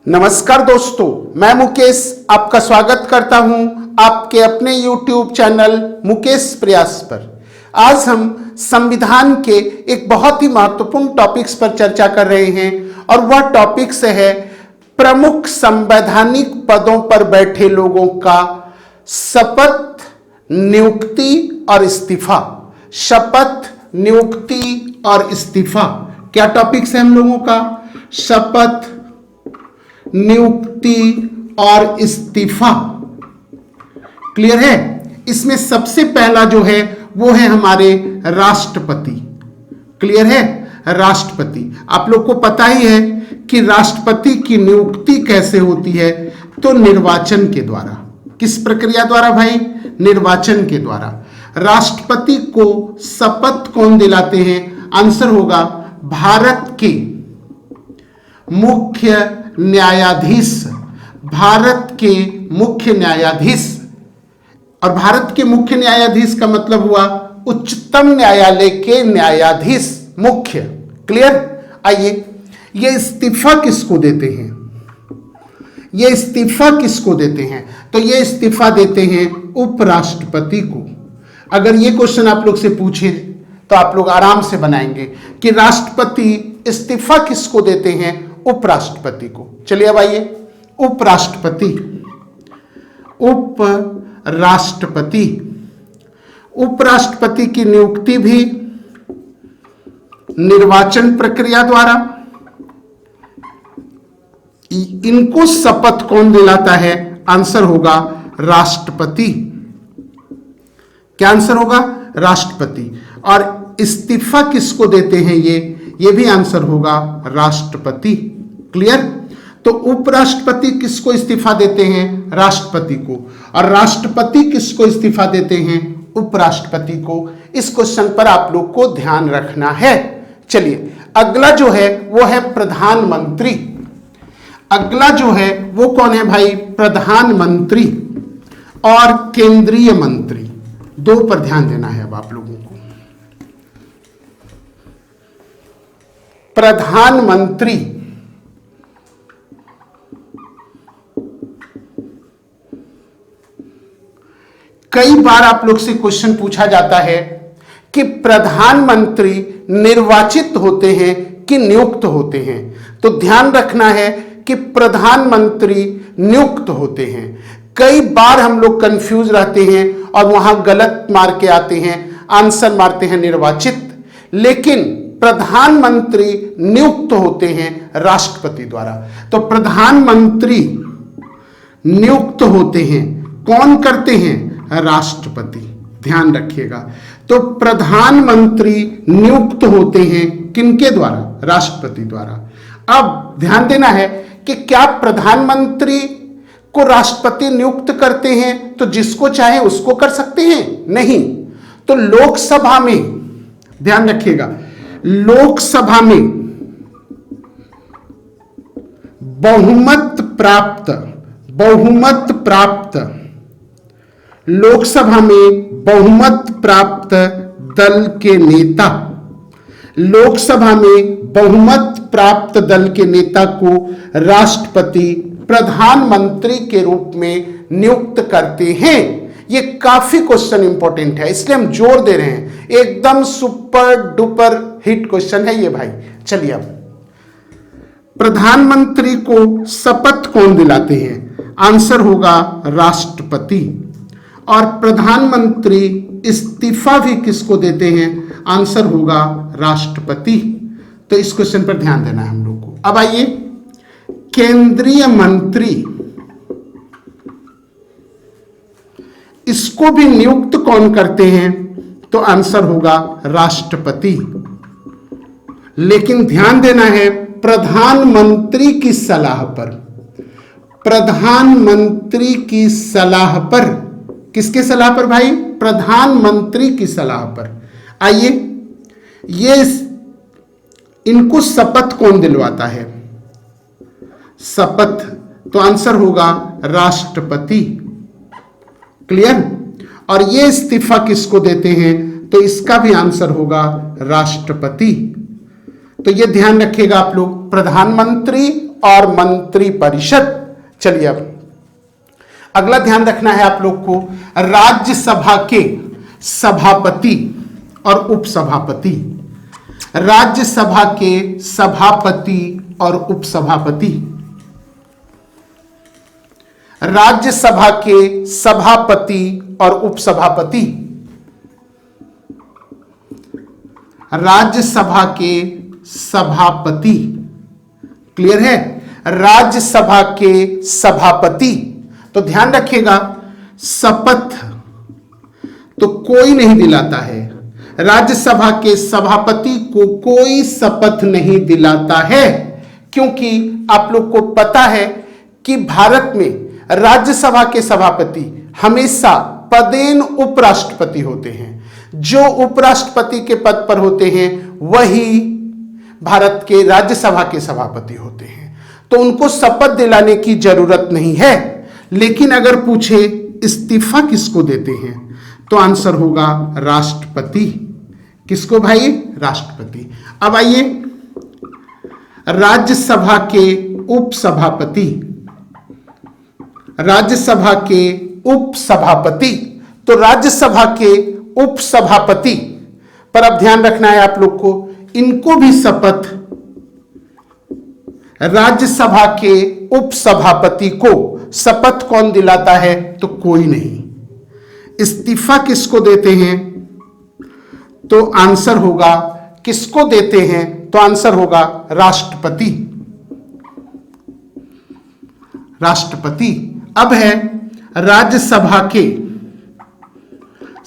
नमस्कार दोस्तों, मैं मुकेश आपका स्वागत करता हूं आपके अपने YouTube चैनल मुकेश प्रयास पर। आज हम संविधान के एक बहुत ही महत्वपूर्ण टॉपिक्स पर चर्चा कर रहे हैं और वह टॉपिक्स है प्रमुख संवैधानिक पदों पर बैठे लोगों का शपथ, नियुक्ति और इस्तीफा। शपथ, नियुक्ति और इस्तीफा क्या टॉपिक्स है हम लोगों का? शपथ, नियुक्ति और इस्तीफा। क्लियर है? इसमें सबसे पहला जो है वो है हमारे राष्ट्रपति। क्लियर है? राष्ट्रपति। आप लोग को पता ही है कि राष्ट्रपति की नियुक्ति कैसे होती है, तो निर्वाचन के द्वारा। किस प्रक्रिया द्वारा भाई? निर्वाचन के द्वारा। राष्ट्रपति को शपथ कौन दिलाते हैं? आंसर होगा भारत के मुख्य न्यायाधीश। भारत के मुख्य न्यायाधीश। और भारत के मुख्य न्यायाधीश का मतलब हुआ उच्चतम न्यायालय के न्यायाधीश मुख्य। क्लियर? आइए, ये इस्तीफा किसको देते हैं? ये इस्तीफा किसको देते हैं? तो ये इस्तीफा देते हैं उपराष्ट्रपति को। अगर ये क्वेश्चन आप लोग से पूछे तो आप लोग आराम से बनाएंगे कि राष्ट्रपति इस्तीफा किसको देते हैं? उपराष्ट्रपति को। चलिए अब आइए, उपराष्ट्रपति। उपराष्ट्रपति। उपराष्ट्रपति की नियुक्ति भी निर्वाचन प्रक्रिया द्वारा। इनको शपथ कौन दिलाता है? आंसर होगा राष्ट्रपति। क्या आंसर होगा? राष्ट्रपति। और इस्तीफा किसको देते हैं? ये भी आंसर होगा राष्ट्रपति। क्लियर? तो उपराष्ट्रपति किसको इस्तीफा देते हैं? राष्ट्रपति को। और राष्ट्रपति किसको इस्तीफा देते हैं? उपराष्ट्रपति को। इस क्वेश्चन पर आप लोग को ध्यान रखना है। चलिए, अगला जो है वो है प्रधानमंत्री। अगला जो है वो कौन है भाई? प्रधानमंत्री और केंद्रीय मंत्री। दो पर ध्यान देना है अब आप लोगों को। प्रधानमंत्री, कई बार आप लोग से क्वेश्चन पूछा जाता है कि प्रधानमंत्री निर्वाचित होते हैं कि नियुक्त होते हैं। तो ध्यान रखना है कि प्रधानमंत्री नियुक्त होते हैं। कई बार हम लोग कंफ्यूज रहते हैं और वहां गलत मार के आते हैं, आंसर मारते हैं निर्वाचित। लेकिन प्रधानमंत्री नियुक्त होते हैं राष्ट्रपति द्वारा। तो प्रधानमंत्री नियुक्त होते हैं। कौन करते हैं? राष्ट्रपति। ध्यान रखिएगा। तो प्रधानमंत्री नियुक्त होते हैं किनके द्वारा? राष्ट्रपति द्वारा। अब ध्यान देना है कि क्या प्रधानमंत्री को राष्ट्रपति नियुक्त करते हैं तो जिसको चाहे उसको कर सकते हैं? नहीं। तो लोकसभा में, ध्यान रखिएगा, लोकसभा में बहुमत प्राप्त लोकसभा में बहुमत प्राप्त दल के नेता, लोकसभा में बहुमत प्राप्त दल के नेता को राष्ट्रपति प्रधानमंत्री के रूप में नियुक्त करते हैं। ये काफी क्वेश्चन इंपॉर्टेंट है, इसलिए हम जोर दे रहे हैं। एकदम सुपर डुपर हिट क्वेश्चन है ये भाई। चलिए, अब प्रधानमंत्री को शपथ कौन दिलाते हैं? आंसर होगा राष्ट्रपति। और प्रधानमंत्री इस्तीफा भी किसको देते हैं? आंसर होगा राष्ट्रपति। तो इस क्वेश्चन पर ध्यान देना है हम लोग को। अब आइए, केंद्रीय मंत्री, इसको भी नियुक्त कौन करते हैं? तो आंसर होगा राष्ट्रपति। लेकिन ध्यान देना है प्रधानमंत्री की सलाह पर। प्रधानमंत्री की सलाह पर। किसके सलाह पर भाई? प्रधानमंत्री की सलाह पर। आइए, ये इनको शपथ कौन दिलवाता है? शपथ, तो आंसर होगा राष्ट्रपति। क्लियर? और ये इस्तीफा किसको देते हैं? तो इसका भी आंसर होगा राष्ट्रपति। तो ये ध्यान रखिएगा आप लोग, प्रधानमंत्री और मंत्रिपरिषद। चलिए अब अगला ध्यान रखना है आप लोग को, राज्यसभा के सभापति और उपसभापति। राज्यसभा के सभापति और उपसभापति। राज्यसभा के सभापति और उपसभापति। राज्यसभा के सभापति, क्लियर है, राज्यसभा के सभापति। तो ध्यान रखिएगा, शपथ तो कोई नहीं दिलाता है, राज्यसभा के सभापति को कोई शपथ नहीं दिलाता है, क्योंकि आप लोग को पता है कि भारत में राज्यसभा के सभापति हमेशा पदेन उपराष्ट्रपति होते हैं। जो उपराष्ट्रपति के पद पर होते हैं वही भारत के राज्यसभा के सभापति होते हैं, तो उनको शपथ दिलाने की जरूरत नहीं है। लेकिन अगर पूछे इस्तीफा किसको देते हैं, तो आंसर होगा राष्ट्रपति। किसको भाई? राष्ट्रपति। अब आइए राज्यसभा के उपसभापति। राज्यसभा के उपसभापति, तो राज्यसभा के उपसभापति पर अब ध्यान रखना है आप लोग को, इनको भी शपथ राज्यसभा के उपसभापति को शपथ कौन दिलाता है? तो कोई नहीं। इस्तीफा किसको देते हैं? तो आंसर होगा, किसको देते हैं? तो आंसर होगा राष्ट्रपति। राष्ट्रपति। अब है राज्यसभा के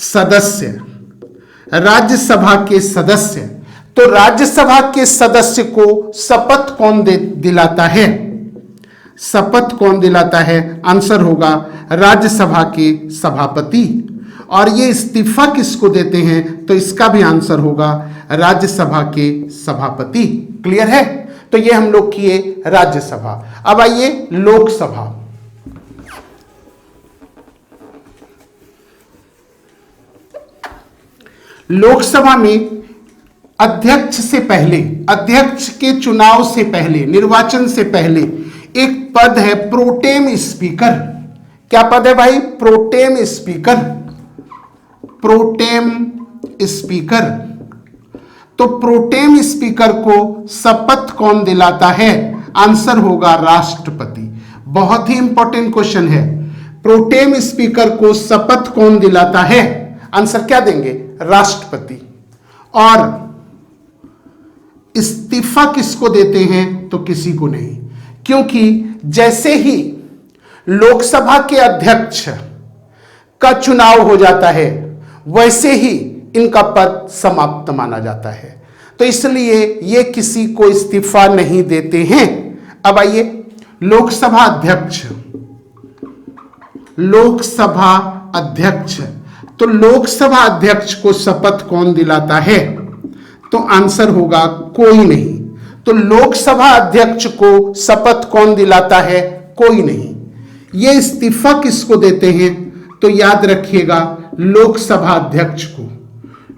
सदस्य। राज्यसभा के सदस्य, तो राज्यसभा के सदस्य को शपथ कौन दिलाता है? शपथ कौन दिलाता है? आंसर होगा राज्यसभा के सभापति। और ये इस्तीफा किसको देते हैं? तो इसका भी आंसर होगा राज्यसभा के सभापति। क्लियर है? तो ये हम लोग किए राज्यसभा। अब आइए लोकसभा। लोकसभा में अध्यक्ष से पहले, अध्यक्ष के चुनाव से पहले, निर्वाचन से पहले एक पद है प्रोटेम स्पीकर। क्या पद है भाई? Pro tem speaker. Pro tem speaker. तो प्रोटेम स्पीकर को शपथ कौन दिलाता है? आंसर होगा राष्ट्रपति। बहुत ही इंपॉर्टेंट क्वेश्चन है। प्रोटेम स्पीकर को शपथ कौन दिलाता है? आंसर क्या देंगे? राष्ट्रपति। और इस्तीफा किसको देते हैं? तो किसी को नहीं, क्योंकि जैसे ही लोकसभा के अध्यक्ष का चुनाव हो जाता है वैसे ही इनका पद समाप्त माना जाता है, तो इसलिए ये किसी को इस्तीफा नहीं देते हैं। अब आइए लोकसभा अध्यक्ष। लोकसभा अध्यक्ष, तो लोकसभा अध्यक्ष को शपथ कौन दिलाता है? तो आंसर होगा कोई नहीं। तो लोकसभा अध्यक्ष को शपथ कौन दिलाता है? कोई नहीं। ये इस्तीफा किसको देते हैं? तो याद रखिएगा लोकसभा अध्यक्ष को।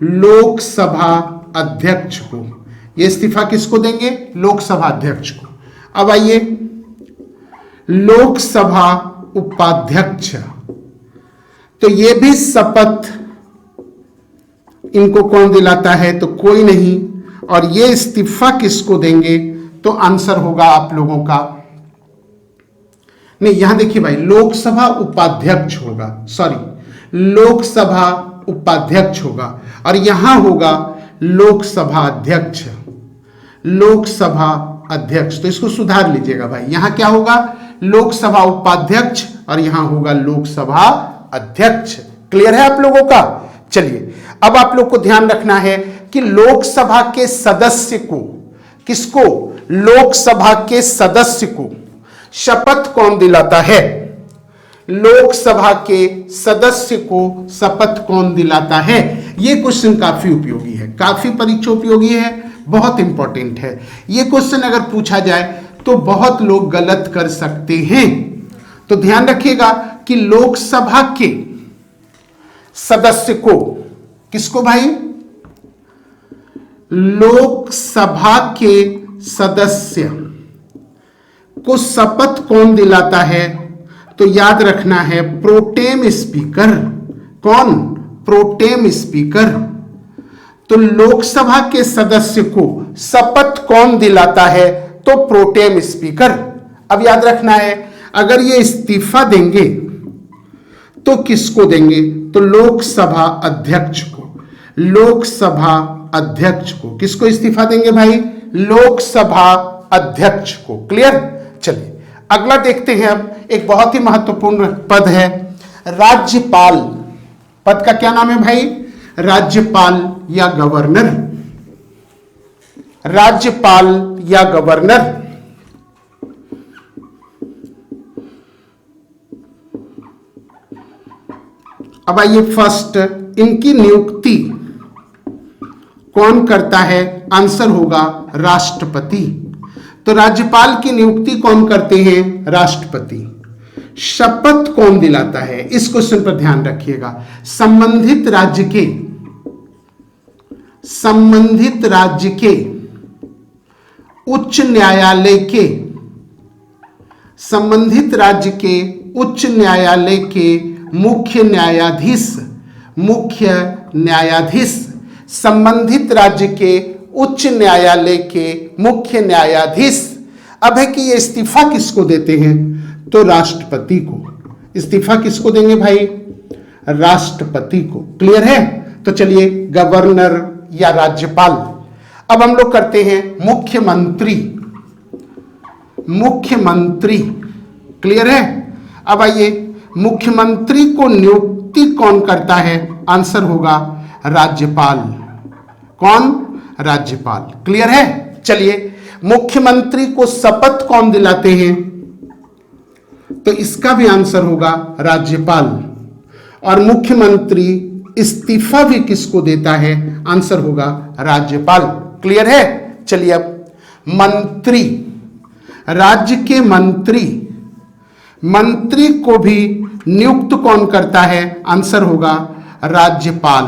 लोकसभा अध्यक्ष को ये इस्तीफा किसको देंगे? लोकसभा अध्यक्ष को। अब आइए लोकसभा उपाध्यक्ष, तो ये भी शपथ इनको कौन दिलाता है? तो कोई नहीं। और ये इस्तीफा किसको देंगे? तो आंसर होगा आप लोगों का, नहीं यहां देखिए भाई, लोकसभा उपाध्यक्ष होगा, सॉरी लोकसभा उपाध्यक्ष होगा, और यहां होगा लोकसभा अध्यक्ष। लोकसभा अध्यक्ष, तो इसको सुधार लीजिएगा भाई, यहां क्या होगा? लोकसभा उपाध्यक्ष और यहां होगा लोकसभा अध्यक्ष। क्लियर है आप लोगों का? चलिए अब आप लोग को ध्यान रखना है कि लोकसभा के सदस्य को, किसको? लोकसभा के सदस्य को शपथ कौन दिलाता है? लोकसभा के सदस्य को शपथ कौन दिलाता है? यह क्वेश्चन काफी उपयोगी है, काफी परीक्षा उपयोगी है, बहुत इंपॉर्टेंट है। यह क्वेश्चन अगर पूछा जाए तो बहुत लोग गलत कर सकते हैं, तो ध्यान रखिएगा कि लोकसभा के सदस्य को, किसको भाई? लोकसभा के सदस्य को शपथ कौन दिलाता है? तो याद रखना है प्रोटेम स्पीकर। कौन? Pro tem speaker. तो लोकसभा के सदस्य को शपथ कौन दिलाता है? तो प्रोटेम स्पीकर। अब याद रखना है अगर ये इस्तीफा देंगे तो किसको देंगे? तो लोकसभा अध्यक्ष को। लोकसभा अध्यक्ष को। किसको इस्तीफा देंगे भाई? लोकसभा अध्यक्ष को। क्लियर? चलिए अगला देखते हैं। अब एक बहुत ही महत्वपूर्ण पद है राज्यपाल। पद का क्या नाम है भाई? राज्यपाल या गवर्नर। राज्यपाल या गवर्नर। अब आइए फर्स्ट, इनकी नियुक्ति कौन करता है? आंसर होगा राष्ट्रपति। तो राज्यपाल की नियुक्ति कौन करते हैं? राष्ट्रपति। शपथ कौन दिलाता है? इस क्वेश्चन पर ध्यान रखिएगा। संबंधित राज्य के उच्च न्यायालय के संबंधित राज्य के उच्च न्यायालय के मुख्य न्यायाधीश संबंधित राज्य के उच्च न्यायालय के मुख्य न्यायाधीश। अब है कि ये इस्तीफा किसको देते हैं? तो राष्ट्रपति को। इस्तीफा किसको देंगे भाई? राष्ट्रपति को। क्लियर है? तो चलिए गवर्नर या राज्यपाल। अब हम लोग करते हैं मुख्यमंत्री। मुख्यमंत्री। क्लियर है? अब आइए मुख्यमंत्री को नियुक्ति कौन करता है? आंसर होगा राज्यपाल। कौन? राज्यपाल। क्लियर है? चलिए मुख्यमंत्री को शपथ कौन दिलाते हैं? तो इसका भी आंसर होगा राज्यपाल। और मुख्यमंत्री इस्तीफा भी किसको देता है? आंसर होगा राज्यपाल। क्लियर है? चलिए अब मंत्री। राज्य के मंत्री को भी नियुक्त कौन करता है? आंसर होगा राज्यपाल।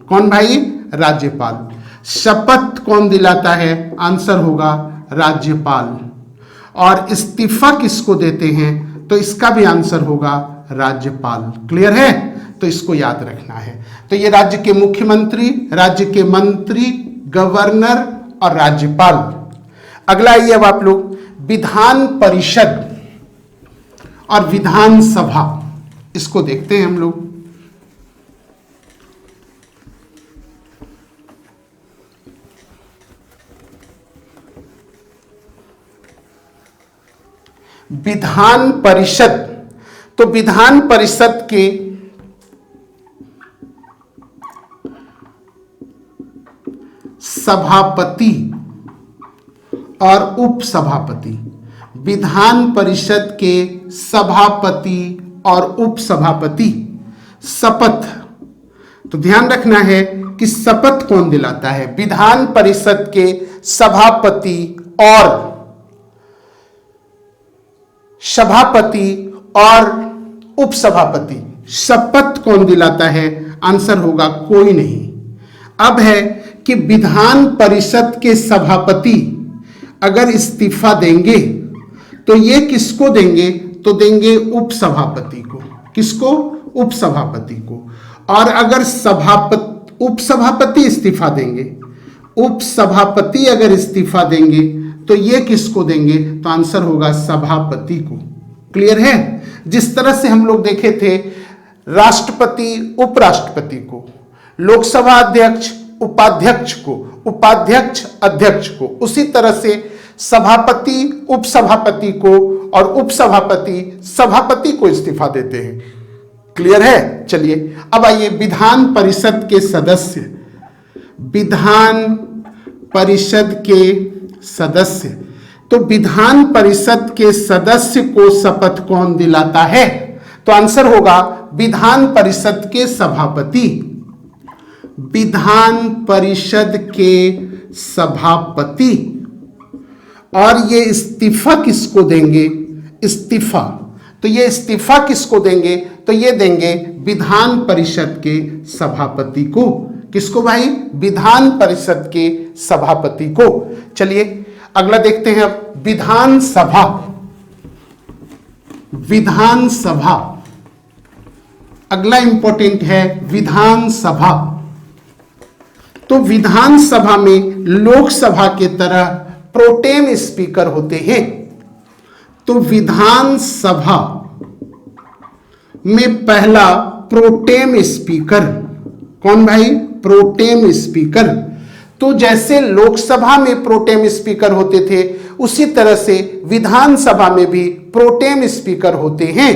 कौन भाई? राज्यपाल। शपथ कौन दिलाता है? आंसर होगा राज्यपाल। और इस्तीफा किसको देते हैं? तो इसका भी आंसर होगा राज्यपाल। क्लियर है? तो इसको याद रखना है। तो ये राज्य के मुख्यमंत्री, राज्य के मंत्री, गवर्नर और राज्यपाल। अगला आइए अब आप लोग विधान परिषद और विधानसभा, इसको देखते हैं हम लोग। विधान परिषद। तो विधान परिषद के सभापति और उपसभापति। विधान परिषद के सभापति और उपसभापति। शपथ। तो ध्यान रखना है कि शपथ कौन दिलाता है? विधान परिषद के सभापति और उपसभापति। शपथ कौन दिलाता है? आंसर होगा कोई नहीं। अब है कि विधान परिषद के सभापति अगर इस्तीफा देंगे तो ये किसको देंगे? तो देंगे उपसभापति को। किसको? उपसभापति को। और अगर उपसभापति इस्तीफा देंगे, उपसभापति अगर इस्तीफा देंगे तो ये किसको देंगे? तो आंसर होगा सभापति को। क्लियर है? जिस तरह से हम लोग देखे थे राष्ट्रपति उपराष्ट्रपति को, लोकसभा अध्यक्ष उपाध्यक्ष को, उपाध्यक्ष अध्यक्ष को, उसी तरह से सभापति उपसभापति को और उपसभापति सभापति को इस्तीफा देते हैं। क्लियर है? चलिए अब आइए विधान परिषद के सदस्य। विधान परिषद के सदस्य। तो विधान परिषद के सदस्य को शपथ कौन दिलाता है? तो आंसर होगा विधान परिषद के सभापति। विधान परिषद के सभापति। और ये इस्तीफा किसको देंगे? इस्तीफा। तो ये इस्तीफा किसको देंगे? तो ये देंगे विधान परिषद के सभापति को। किसको भाई? विधान परिषद के सभापति को। चलिए अगला देखते हैं अब विधानसभा। विधानसभा। अगला इंपॉर्टेंट है विधानसभा। तो विधानसभा में लोकसभा के तरह प्रोटेम स्पीकर होते हैं। तो विधानसभा में पहला प्रोटेम स्पीकर कौन भाई? Pro tem speaker. तो जैसे लोकसभा में प्रोटेम स्पीकर होते थे उसी तरह से विधानसभा में भी प्रोटेम स्पीकर होते हैं।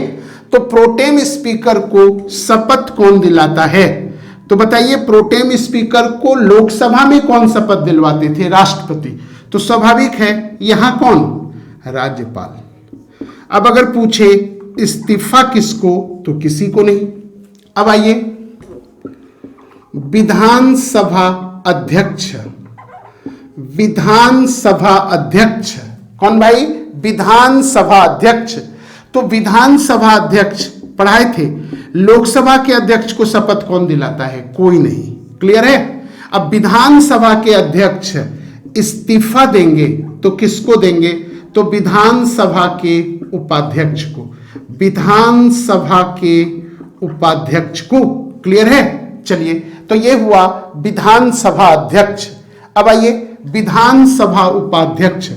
तो प्रोटेम स्पीकर को शपथ कौन दिलाता है? तो बताइए, प्रोटेम स्पीकर को लोकसभा में कौन शपथ दिलवाते थे? राष्ट्रपति। तो स्वाभाविक है यहां कौन? राज्यपाल। अब अगर पूछे इस्तीफा किसको, तो किसी को नहीं। अब आइए, विधानसभा अध्यक्ष। विधानसभा अध्यक्ष कौन भाई? विधानसभा अध्यक्ष। तो विधानसभा अध्यक्ष पढ़ाए थे। लोकसभा के अध्यक्ष को शपथ कौन दिलाता है? कोई नहीं। क्लियर है? अब विधानसभा के अध्यक्ष इस्तीफा देंगे तो किसको देंगे? तो विधानसभा के उपाध्यक्ष को। विधानसभा के उपाध्यक्ष को। क्लियर है? चलिए, तो ये हुआ विधानसभा अध्यक्ष। अब आइए विधानसभा उपाध्यक्ष।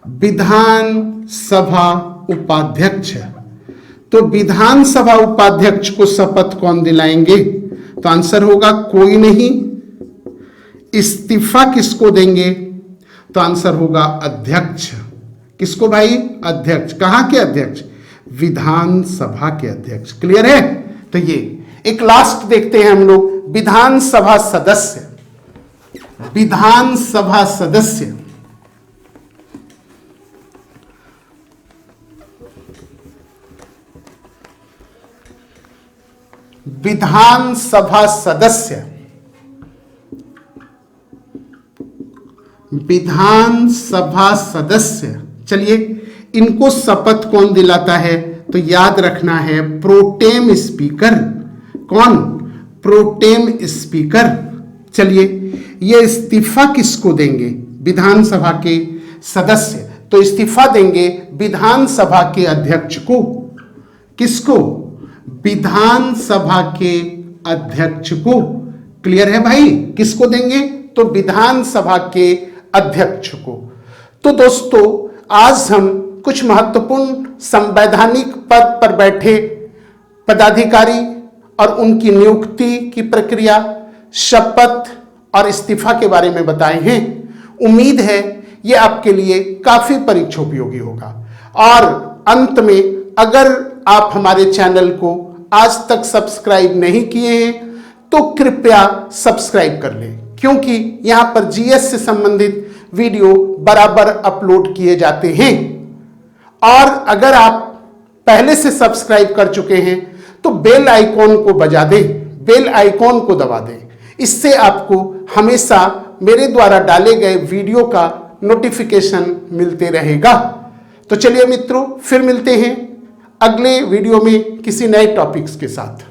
विधानसभा उपाध्यक्ष। तो विधानसभा उपाध्यक्ष को शपथ कौन दिलाएंगे? तो आंसर होगा कोई नहीं। इस्तीफा किसको देंगे? तो आंसर होगा अध्यक्ष। किसको भाई? अध्यक्ष। कहां के अध्यक्ष? विधानसभा के अध्यक्ष। क्लियर है? तो ये एक लास्ट देखते हैं हम लोग, विधानसभा सदस्य। विधानसभा सदस्य विधानसभा सदस्य विधानसभा सदस्य। चलिए, इनको शपथ कौन दिलाता है? तो याद रखना है प्रोटेम स्पीकर। कौन? Pro tem speaker. चलिए, ये इस्तीफा किसको देंगे? विधानसभा के सदस्य। तो इस्तीफा देंगे विधानसभा के अध्यक्ष को। किसको? विधानसभा के अध्यक्ष को। क्लियर है भाई? किसको देंगे? तो विधानसभा के अध्यक्ष को। तो दोस्तों, आज हम कुछ महत्वपूर्ण संवैधानिक पद पर बैठे पदाधिकारी और उनकी नियुक्ति की प्रक्रिया, शपथ और इस्तीफा के बारे में बताए हैं। उम्मीद है ये आपके लिए काफी परीक्षा उपयोगी होगा। और अंत में, अगर आप हमारे चैनल को आज तक सब्सक्राइब नहीं किए हैं तो कृपया सब्सक्राइब कर लें, क्योंकि यहाँ पर जीएस से संबंधित वीडियो बराबर अपलोड किए जाते हैं। और अगर आप पहले से सब्सक्राइब कर चुके हैं तो बेल आइकॉन को बजा दें, बेल आइकॉन को दबा दें। इससे आपको हमेशा मेरे द्वारा डाले गए वीडियो का नोटिफिकेशन मिलते रहेगा। तो चलिए मित्रों, फिर मिलते हैं अगले वीडियो में किसी नए टॉपिक्स के साथ।